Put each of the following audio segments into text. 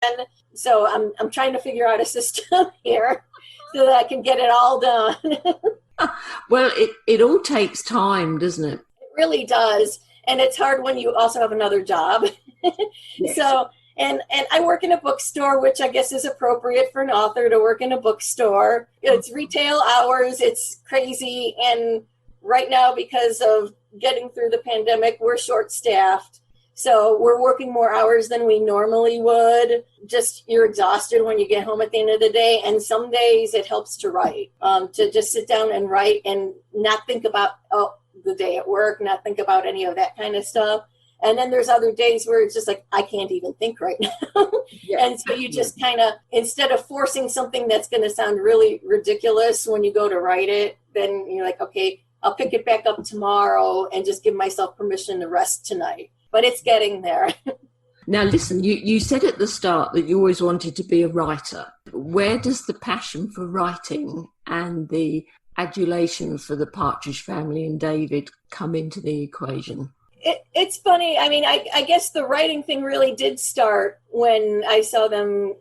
And so I'm trying to figure out a system here so that I can get it all done. Well, it all takes time, doesn't it? It really does. And it's hard when you also have another job. Yes. So, and I work in a bookstore, which I guess is appropriate for an author to work in a bookstore. It's retail hours. It's crazy. And right now, because of getting through the pandemic, we're short staffed. So we're working more hours than we normally would. Just you're exhausted when you get home at the end of the day. And some days it helps to write, to just sit down and write and not think about the day at work, not think about any of that kind of stuff. And then there's other days where it's just like, I can't even think right now. Yeah. And so you just kind of, instead of forcing something that's going to sound really ridiculous when you go to write it, then you're like, okay, I'll pick it back up tomorrow and just give myself permission to rest tonight. But it's getting there. Now, listen, you said at the start that you always wanted to be a writer. Where does the passion for writing and the adulation for the Partridge Family and David come into the equation? It's funny. I mean, I guess the writing thing really did start when I saw them,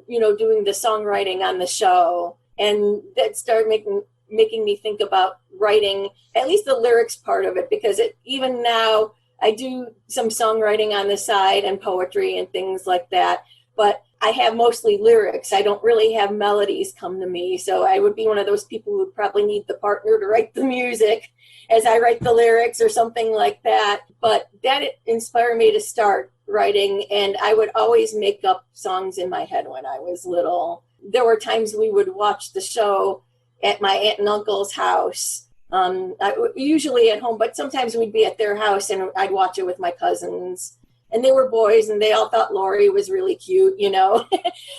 doing the songwriting on the show. And that started making me think about writing, at least the lyrics part of it, because even now I do some songwriting on the side and poetry and things like that. But I have mostly lyrics. I don't really have melodies come to me. So I would be one of those people who would probably need the partner to write the music as I write the lyrics or something like that. But that inspired me to start writing. And I would always make up songs in my head when I was little. There were times we would watch the show at my aunt and uncle's house. Usually at home, but sometimes we'd be at their house and I'd watch it with my cousins. And they were boys, and they all thought Lori was really cute, and while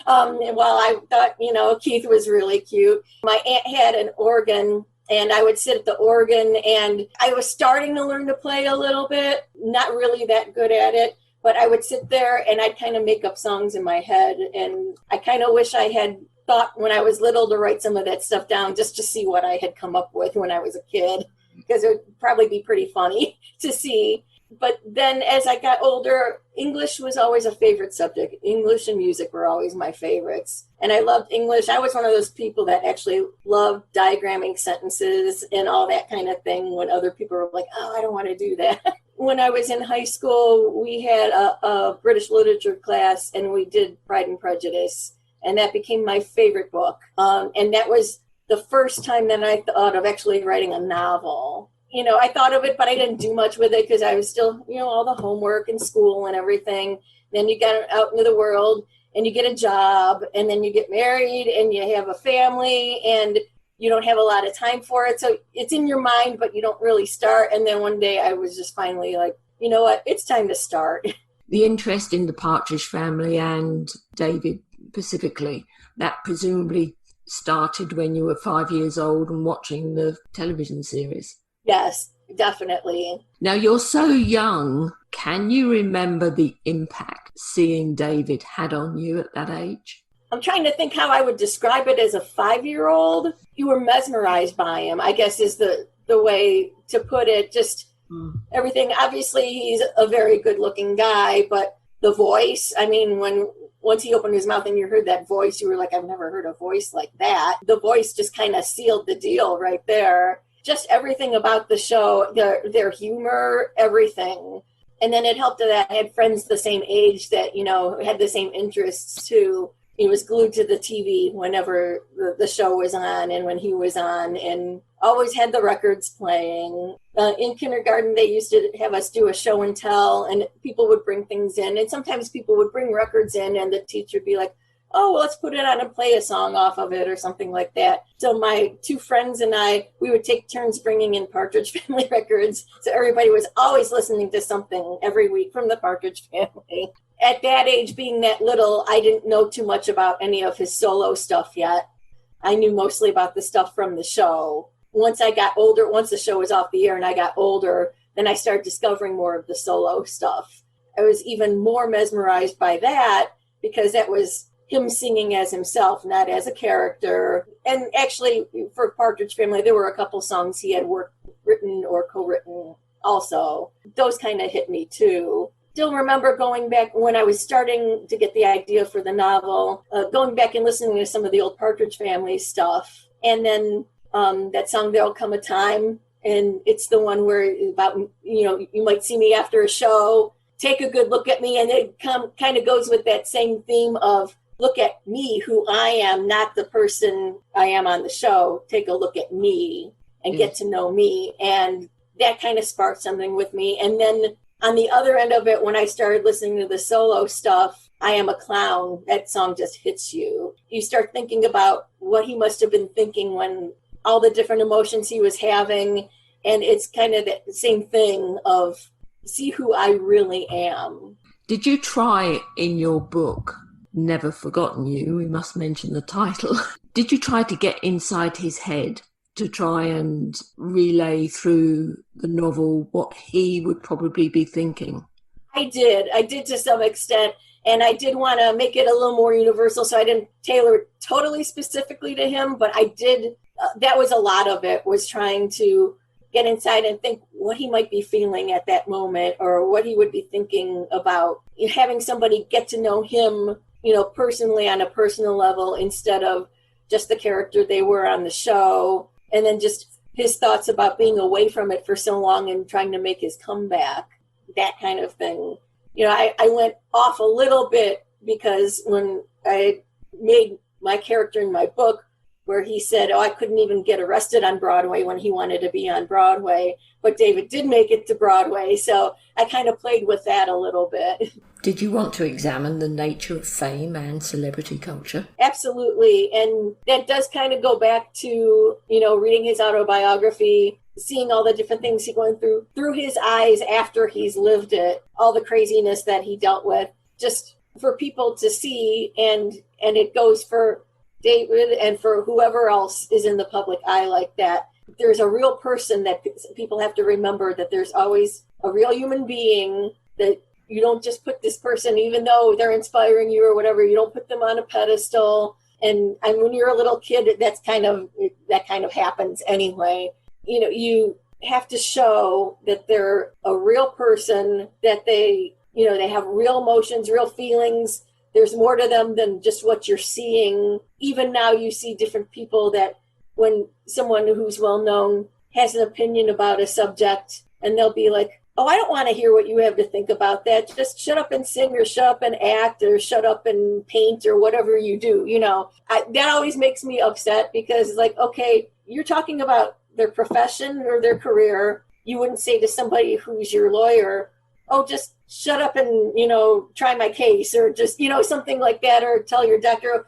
I thought, Keith was really cute. My aunt had an organ, and I would sit at the organ, and I was starting to learn to play a little bit, not really that good at it, but I would sit there, and I'd kind of make up songs in my head, and I kind of wish I had thought when I was little to write some of that stuff down just to see what I had come up with when I was a kid, because it would probably be pretty funny to see. But then as I got older, English was always a favorite subject. English and music were always my favorites. And I loved English. I was one of those people that actually loved diagramming sentences and all that kind of thing when other people were like, oh, I don't want to do that. When I was in high school, we had a British literature class, and we did Pride and Prejudice. And that became my favorite book. And that was the first time that I thought of actually writing a novel. I thought of it, but I didn't do much with it because I was still, all the homework and school and everything. Then you get out into the world and you get a job, and then you get married and you have a family, and you don't have a lot of time for it. So it's in your mind, but you don't really start. And then one day I was just finally like, you know what, it's time to start. The interest in the Partridge Family and David specifically, that presumably started when you were 5 years old and watching the television series. Yes, definitely. Now, you're so young. Can you remember the impact seeing David had on you at that age? I'm trying to think how I would describe it as a 5-year-old. You were mesmerized by him, I guess is the way to put it. Just everything. Obviously, he's a very good-looking guy, but the voice, I mean, once he opened his mouth and you heard that voice, you were like, I've never heard a voice like that. The voice just kind of sealed the deal right there. Just everything about the show, their humor, everything. And then it helped that I had friends the same age that, had the same interests too. He was glued to the TV whenever the show was on and when he was on, and always had the records playing. In kindergarten, they used to have us do a show and tell, and people would bring things in. And sometimes people would bring records in, and the teacher would be like, oh, well, let's put it on and play a song off of it or something like that. So my two friends and I, we would take turns bringing in Partridge Family records. So everybody was always listening to something every week from the Partridge Family. At that age, being that little, I didn't know too much about any of his solo stuff yet. I knew mostly about the stuff from the show. Once I got older, once the show was off the air and I got older, then I started discovering more of the solo stuff. I was even more mesmerized by that because that was him singing as himself, not as a character. And actually, for Partridge Family, there were a couple songs he had written or co-written also. Those kind of hit me too. still remember going back when I was starting to get the idea for the novel, going back and listening to some of the old Partridge Family stuff. And then that song, There'll Come a Time. And it's the one where about, you might see me after a show, take a good look at me. And it kind of goes with that same theme of look at me, who I am, not the person I am on the show. Take a look at me and get to know me. And that kind of sparked something with me. And then on the other end of it, when I started listening to the solo stuff, I Am a Clown, that song just hits you. You start thinking about what he must have been thinking when all the different emotions he was having. And it's kind of the same thing of see who I really am. Did you try in your book, Never Forgotten You, we must mention the title, did you try to get inside his head to try and relay through the novel what he would probably be thinking? I did to some extent. And I did want to make it a little more universal, so I didn't tailor it totally specifically to him, but I did. That was a lot of it, was trying to get inside and think what he might be feeling at that moment or what he would be thinking about having somebody get to know him, personally on a personal level instead of just the character they were on the show. And then just his thoughts about being away from it for so long and trying to make his comeback, that kind of thing. I went off a little bit because when I made my character in my book where he said, I couldn't even get arrested on Broadway when he wanted to be on Broadway, but David did make it to Broadway. So I kind of played with that a little bit. Did you want to examine the nature of fame and celebrity culture? Absolutely. And that does kind of go back to, reading his autobiography, seeing all the different things he's going through his eyes after he's lived it, all the craziness that he dealt with, just for people to see. And it goes for David and for whoever else is in the public eye like that. There's a real person that people have to remember, that there's always a real human being, that you don't just put this person, even though they're inspiring you or whatever, you don't put them on a pedestal. And when you're a little kid, that kind of happens anyway. You have to show that they're a real person, that they have real emotions, real feelings. There's more to them than just what you're seeing. Even now you see different people that when someone who's well known has an opinion about a subject and they'll be like, I don't want to hear what you have to think about that. Just shut up and sing, or shut up and act, or shut up and paint, or whatever you do. That always makes me upset because okay, you're talking about their profession or their career. You wouldn't say to somebody who's your lawyer, just shut up and, try my case, or just, something like that, or tell your doctor,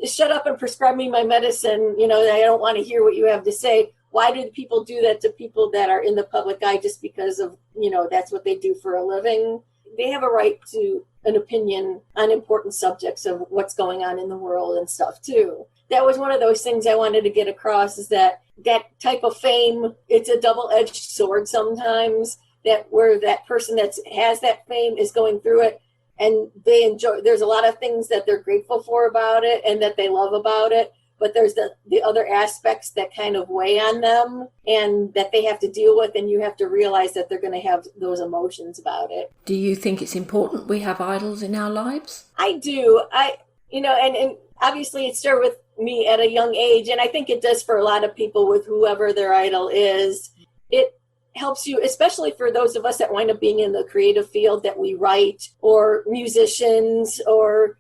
shut up and prescribe me my medicine. I don't want to hear what you have to say. Why do people do that to people that are in the public eye just because of, that's what they do for a living? They have a right to an opinion on important subjects of what's going on in the world and stuff too. That was one of those things I wanted to get across, is that type of fame, it's a double-edged sword sometimes, that where that person that has that fame is going through it and they enjoy, there's a lot of things that they're grateful for about it and that they love about it, but there's the other aspects that kind of weigh on them and that they have to deal with, and you have to realize that they're going to have those emotions about it. Do you think it's important we have idols in our lives? I do. And obviously it started with me at a young age, and I think it does for a lot of people with whoever their idol is. It helps you, especially for those of us that wind up being in the creative field, that we write, or musicians, or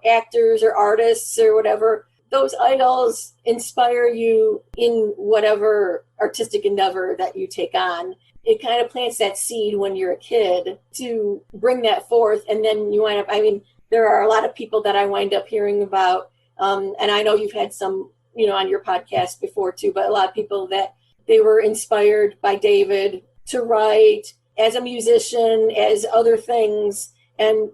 actors or artists or whatever. Those idols inspire you in whatever artistic endeavor that you take on. It kind of plants that seed when you're a kid to bring that forth, and then you wind up, there are a lot of people that I wind up hearing about, and I know you've had some, on your podcast before too, but a lot of people that they were inspired by David to write as a musician, as other things, and